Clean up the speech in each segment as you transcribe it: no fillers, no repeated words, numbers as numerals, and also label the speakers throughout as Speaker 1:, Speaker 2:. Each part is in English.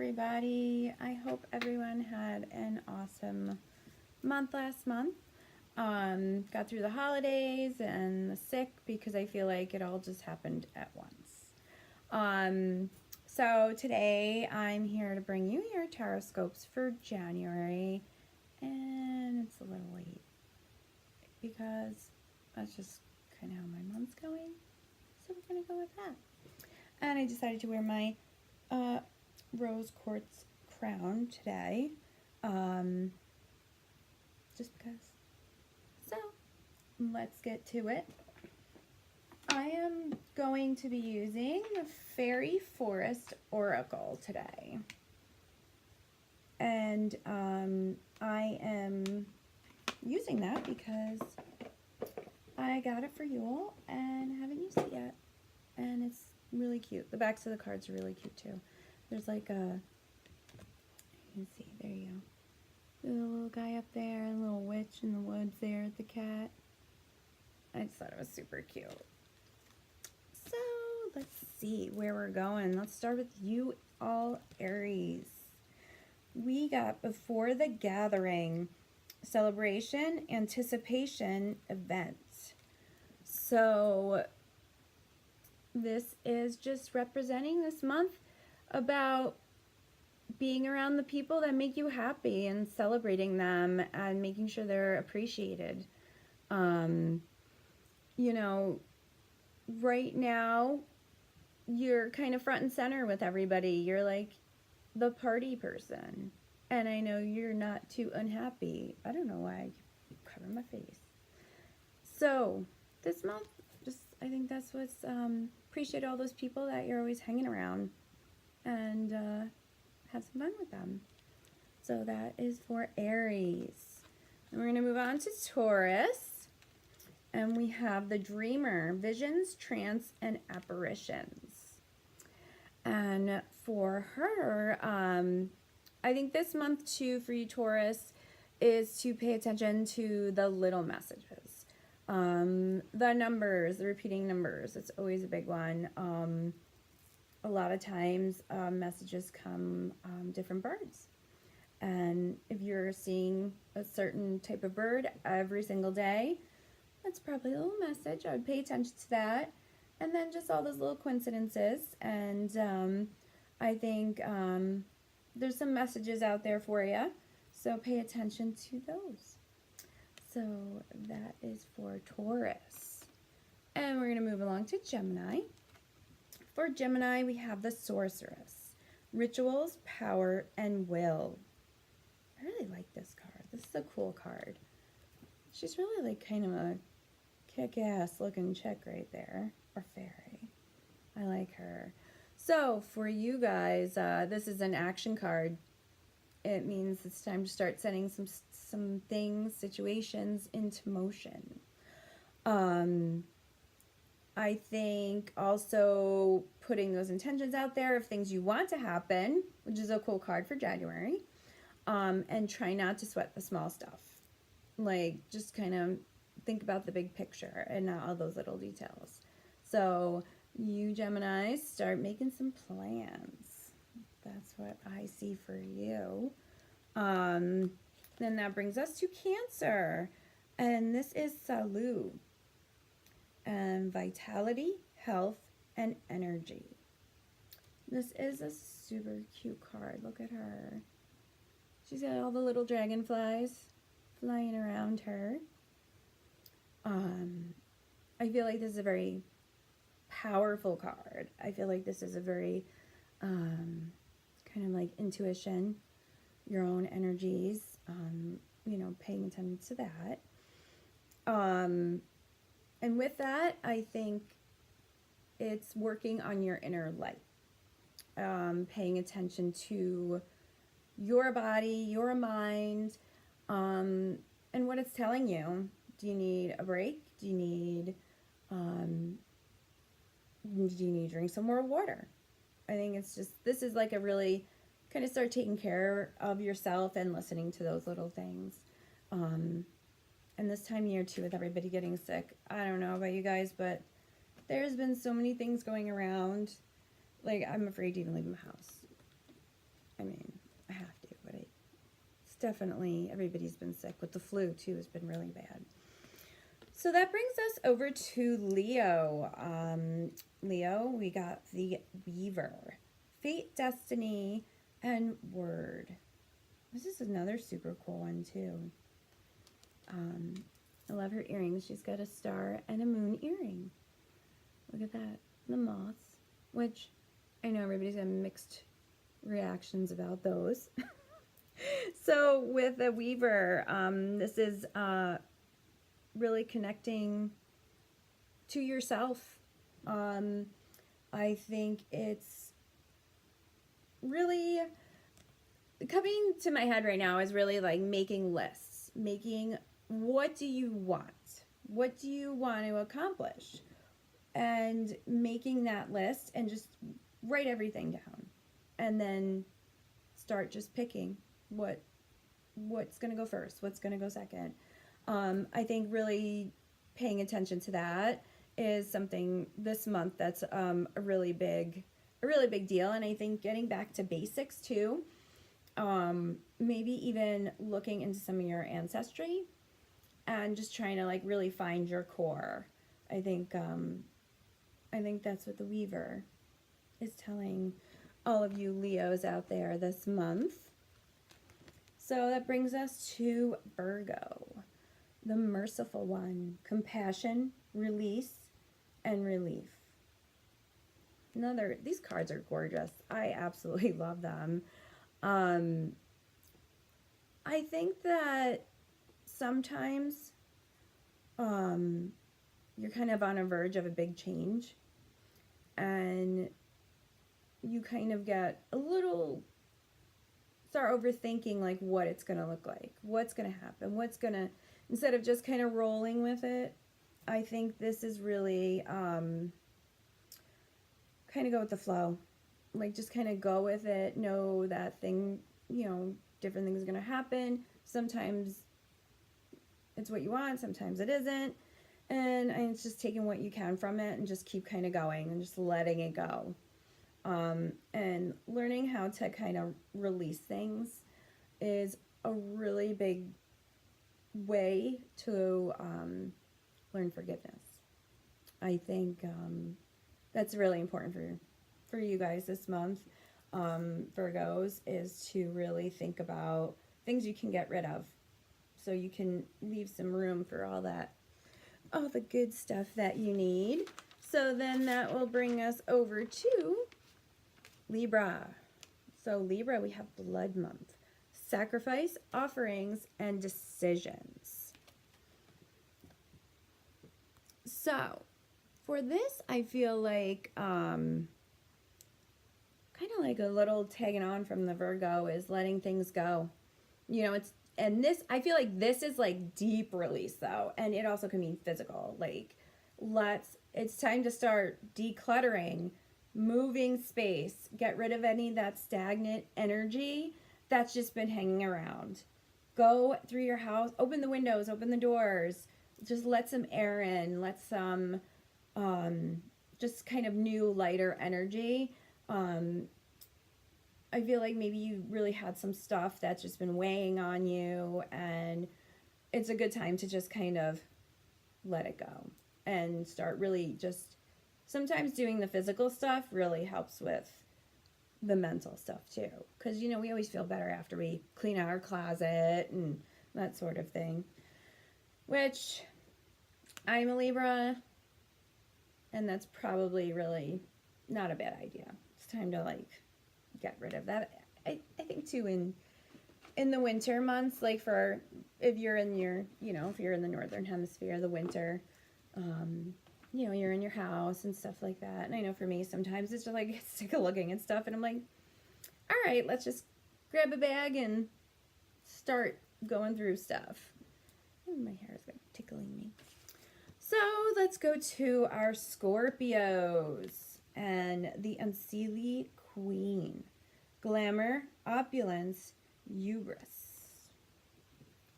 Speaker 1: everybody. I hope everyone had an awesome month last month. Got through the holidays and the sick because I feel like it all just happened at once. So today I'm here to bring you your Tarotscopes for January, and it's a little late because that's just kind of how my month's going. So we're gonna go with that. And I decided to wear my rose quartz crown today, just because. So let's get to it. I am going to be using the Fairy Forest Oracle today, and I am using that because I got it for Yule and haven't used it yet, and it's really cute. The backs of the cards are really cute too. There's like a, you can see, there you go. There's a little guy up there, and a little witch in the woods there at the cat. I just thought it was super cute. So let's see where we're going. Let's start with you all Aries. We got Before the Gathering, celebration, anticipation, events. So this is just representing this month about being around the people that make you happy and celebrating them and making sure they're appreciated. You know, right now you're kind of front and center with everybody. You're like the party person, and I know you're not too unhappy. I don't know why I keep covering my face. So this month, I think that's what's appreciate all those people that you're always hanging around and have some fun with them. So that is for Aries. And we're going to move on to Taurus. And we have the Dreamer, visions, trance, and apparitions. And for her, I think this month too for you Taurus is to pay attention to the little messages. The numbers, the repeating numbers, it's always a big one. A lot of times messages come different birds. And if you're seeing a certain type of bird every single day, that's probably a little message. I would pay attention to that. And then just all those little coincidences. And I think there's some messages out there for you. So pay attention to those. So that is for Taurus. And we're going to move along to Gemini. For Gemini, we have the Sorceress. Rituals, power, and will. I really like this card. This is a cool card. She's really like kind of a kick-ass looking chick right there. Or fairy. I like her. So for you guys, this is an action card. It means it's time to start setting some things, situations into motion. I think also putting those intentions out there of things you want to happen, which is a cool card for January, and try not to sweat the small stuff. Like, just kind of think about the big picture and not all those little details. So you Geminis, start making some plans. That's what I see for you. Then that brings us to Cancer. And this is Salu. And vitality, health, and energy. This is a super cute card. Look at her. She's got all the little dragonflies flying around her. I feel like this is a very powerful card. I feel like this is a very kind of like intuition, your own energies, you know, paying attention to that. And with that, I think it's working on your inner light, paying attention to your body, your mind, and what it's telling you. Do you need a break? Do you need to drink some more water? I think it's just, this is like a really kind of start taking care of yourself and listening to those little things. And this time of year too, with everybody getting sick, I don't know about you guys, but there's been so many things going around. Like, I'm afraid to even leave my house. I mean, I have to, but it's definitely, everybody's been sick with the flu too, has been really bad. So that brings us over to Leo. Leo, we got the Weaver, Fate, Destiny, and Word. This is another super cool one too. I love her earrings. She's got a star and a moon earring. Look at that. The moths, which I know everybody's got mixed reactions about those. So with the Weaver, this is really connecting to yourself. I think it's really coming to my head right now is really like making lists, making what do you want? What do you want to accomplish? And making that list and just write everything down. And then start just picking what's going to go first, what's going to go second. I think really paying attention to that is something this month that's a really big deal. And I think getting back to basics too. Maybe even looking into some of your ancestry and just trying to like really find your core. I think that's what the Weaver is telling all of you Leos out there this month. So that brings us to Virgo, the merciful one, compassion, release, and relief. These cards are gorgeous. I absolutely love them. I think that sometimes you're kind of on a verge of a big change and you kind of get a little, start overthinking like what it's going to look like, what's going to happen, instead of just kind of rolling with it. I think this is really kind of go with the flow. Like just kind of go with it, know that thing, different things are going to happen. Sometimes it's what you want, sometimes it isn't. And it's just taking what you can from it and just keep kind of going and just letting it go. And learning how to kind of release things is a really big way to learn forgiveness. I think that's really important for you guys this month, Virgos, is to really think about things you can get rid of so you can leave some room for all the good stuff that you need. So then that will bring us over to Libra. So Libra, we have Blood Month, sacrifice, offerings, and decisions. So for this, I feel like kind of like a little tagging on from the Virgo is letting things go. I feel like this is like deep release though, and it also can mean physical. Like it's time to start decluttering, moving space, get rid of any of that stagnant energy that's just been hanging around. Go through your house, open the windows, open the doors, just let some air in, let some just kind of new lighter energy. I feel like maybe you really had some stuff that's just been weighing on you, and it's a good time to just kind of let it go and start really just, sometimes doing the physical stuff really helps with the mental stuff too. Because, we always feel better after we clean out our closet and that sort of thing. Which, I'm a Libra, and that's probably really not a bad idea. It's time to get rid of that. I think too in the winter months, like if you're in your, if you're in the northern hemisphere, the winter, you're in your house and stuff like that. And I know for me, sometimes it's just like, I get sick of looking at stuff and I'm like, all right, let's just grab a bag and start going through stuff. And my hair is tickling me. So let's go to our Scorpios and the Unseelie Queen. Glamour, opulence, hubris.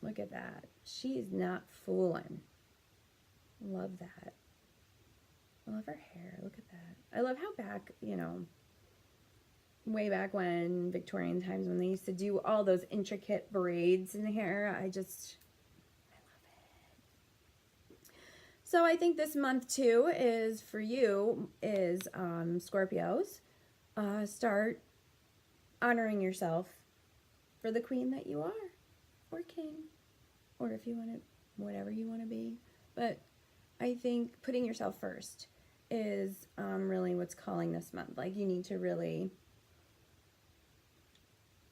Speaker 1: Look at that. She's not fooling. Love that. I love her hair. Look at that. I love how back, way back when, Victorian times, when they used to do all those intricate braids in the hair. I love it. So I think this month too is for you is Scorpios. Start honoring yourself for the queen that you are, or king, or if you want to, whatever you want to be. But I think putting yourself first is really what's calling this month. Like, you need to really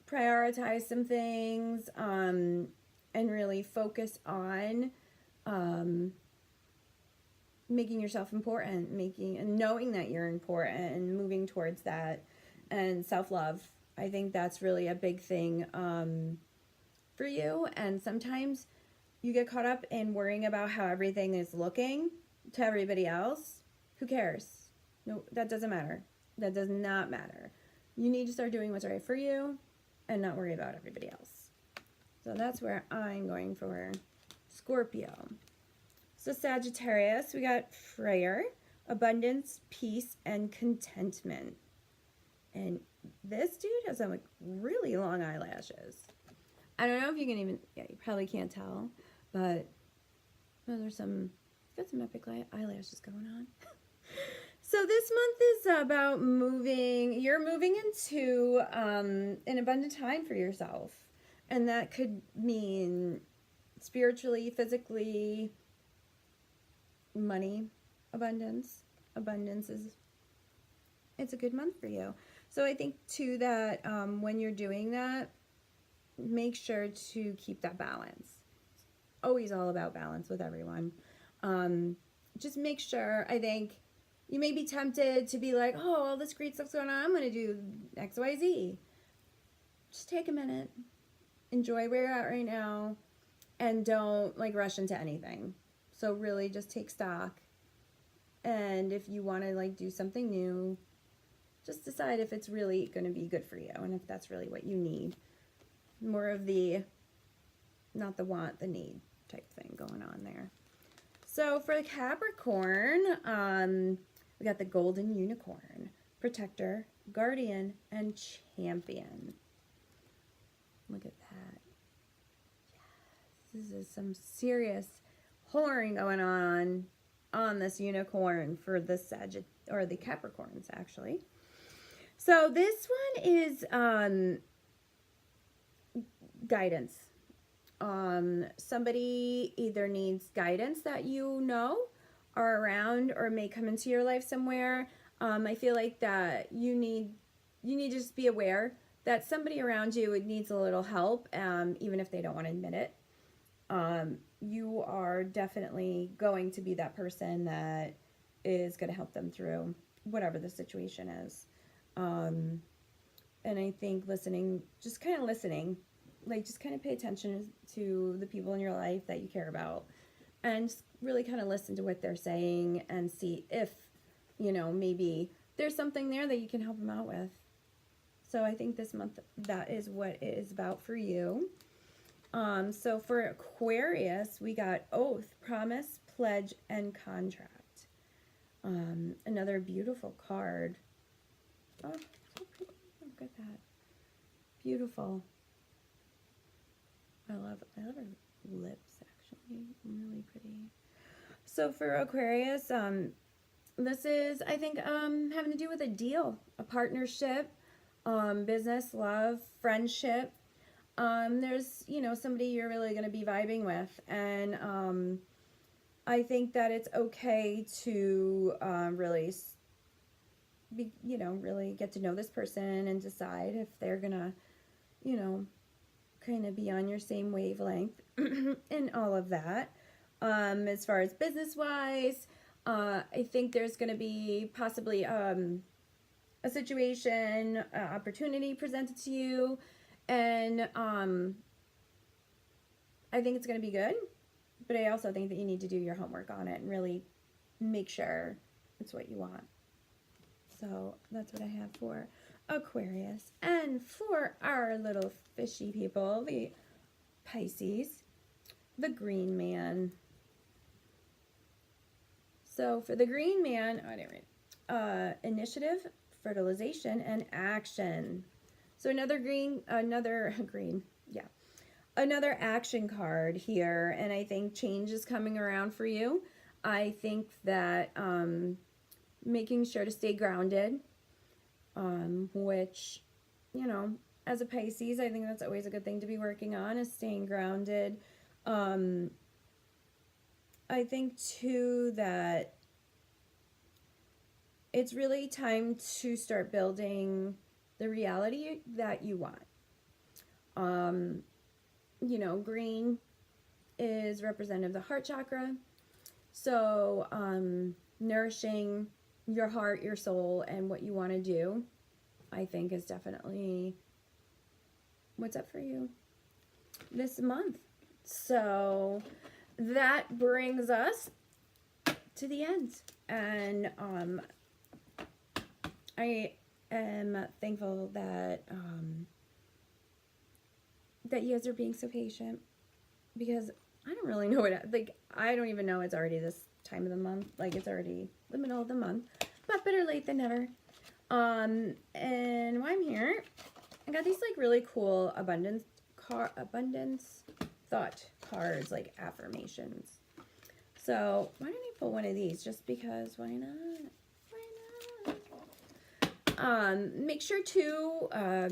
Speaker 1: prioritize some things and really focus on making yourself important, and knowing that you're important and moving towards that, and self-love. I think that's really a big thing for you. And sometimes you get caught up in worrying about how everything is looking to everybody else. Who cares? No, that doesn't matter. That does not matter. You need to start doing what's right for you and not worry about everybody else. So that's where I'm going for Scorpio. So Sagittarius, we got prayer, abundance, peace, and contentment. And this dude has some like really long eyelashes. I don't know if you can even, yeah, you probably can't tell, but there's got some epic eyelashes going on. So this month is about you're moving into an abundant time for yourself. And that could mean spiritually, physically, money, abundance. It's a good month for you. So I think too that when you're doing that, make sure to keep that balance. It's always all about balance with everyone. Just make sure, I think, you may be tempted to be like, oh, all this great stuff's going on, I'm going to do X, Y, Z. Just take a minute. Enjoy where you're at right now. And don't like rush into anything. So really just take stock. And if you want to like do something new, just decide if it's really going to be good for you and if that's really what you need. More of the, not the want, the need type thing going on there. So for the Capricorn, we got the Golden Unicorn, Protector, Guardian, and Champion. Look at that. Yes, this is some serious whoring going on this unicorn for the the Capricorns, actually. So this one is guidance. Somebody either needs guidance that you know are around or may come into your life somewhere. I feel like that you need to just be aware that somebody around you needs a little help, even if they don't want to admit it. You are definitely going to be that person that is going to help them through whatever the situation is. And I think just kind of listening, like just kind of pay attention to the people in your life that you care about and just really kind of listen to what they're saying and see if, maybe there's something there that you can help them out with. So I think this month that is what it is about for you. So for Aquarius, we got Oath, Promise, Pledge, and Contract. Another beautiful card. Oh, so pretty. Look at that. Beautiful. I love her lips, actually. Really pretty. So for Aquarius, this is, I think, having to do with a deal, a partnership, business, love, friendship. There's, somebody you're really going to be vibing with. And I think that it's okay to really really get to know this person and decide if they're going to, kind of be on your same wavelength and all of that. As far as business-wise, I think there's going to be possibly a situation, opportunity presented to you. And I think it's going to be good, but I also think that you need to do your homework on it and really make sure it's what you want. So that's what I have for Aquarius. And for our little fishy people, the Pisces, the Green Man. So for the Green Man, I didn't read. Initiative, fertilization, and action. So another another action card here, and I think change is coming around for you. I think that making sure to stay grounded, which, you know, as a Pisces, I think that's always a good thing to be working on, is staying grounded. I think too that it's really time to start building the reality that you want. You know, green is representative of the heart chakra. So nourishing your heart, your soul, and what you want to do, I think is definitely what's up for you this month. So that brings us to the end. And I am thankful that that you guys are being so patient, because I don't really know what, like, I don't even know it's already this time of the month. Like, it's already the middle of the month, but better late than never. And while I'm here, I got these like really cool abundance thought cards, like affirmations. So why don't I pull one of these, just because, why not? Make sure to, a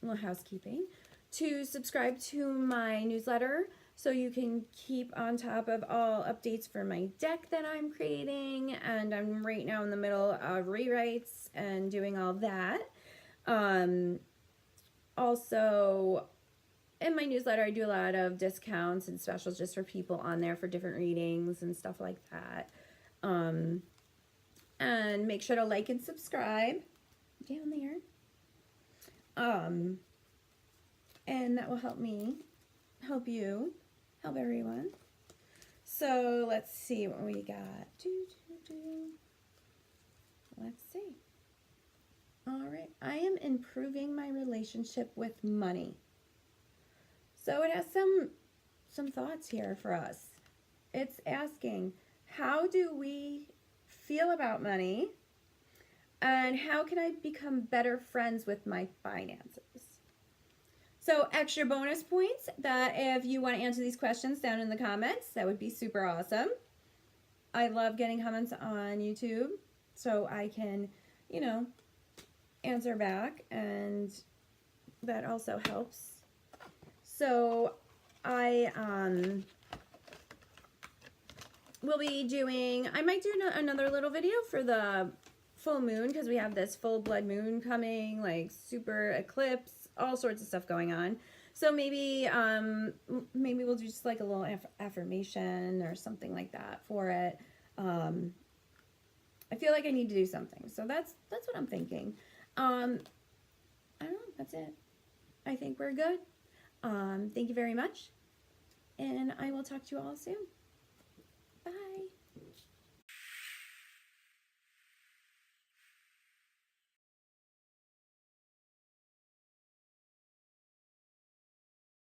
Speaker 1: little housekeeping, to subscribe to my newsletter so you can keep on top of all updates for my deck that I'm creating. And I'm right now in the middle of rewrites and doing all that. Also, in my newsletter, I do a lot of discounts and specials just for people on there for different readings and stuff like that. And make sure to like and subscribe down there. And that will help me, help you, help everyone. So let's see what we got. Let's see. All right. I am improving my relationship with money. So it has some thoughts here for us. It's asking, how do we feel about money, and how can I become better friends with my finances? So extra bonus points that if you want to answer these questions down in the comments, that would be super awesome. I love getting comments on YouTube, so I can, you know, answer back, and that also helps. So I will be doing, I might do another little video for the full moon, because we have this full blood moon coming, like super eclipse, all sorts of stuff going on. So maybe maybe we'll do just like a little affirmation or something like that for it. I feel like I need to do something, so that's what I'm thinking. I don't know, that's it. I think we're good. Thank you very much, and I will talk to you all soon.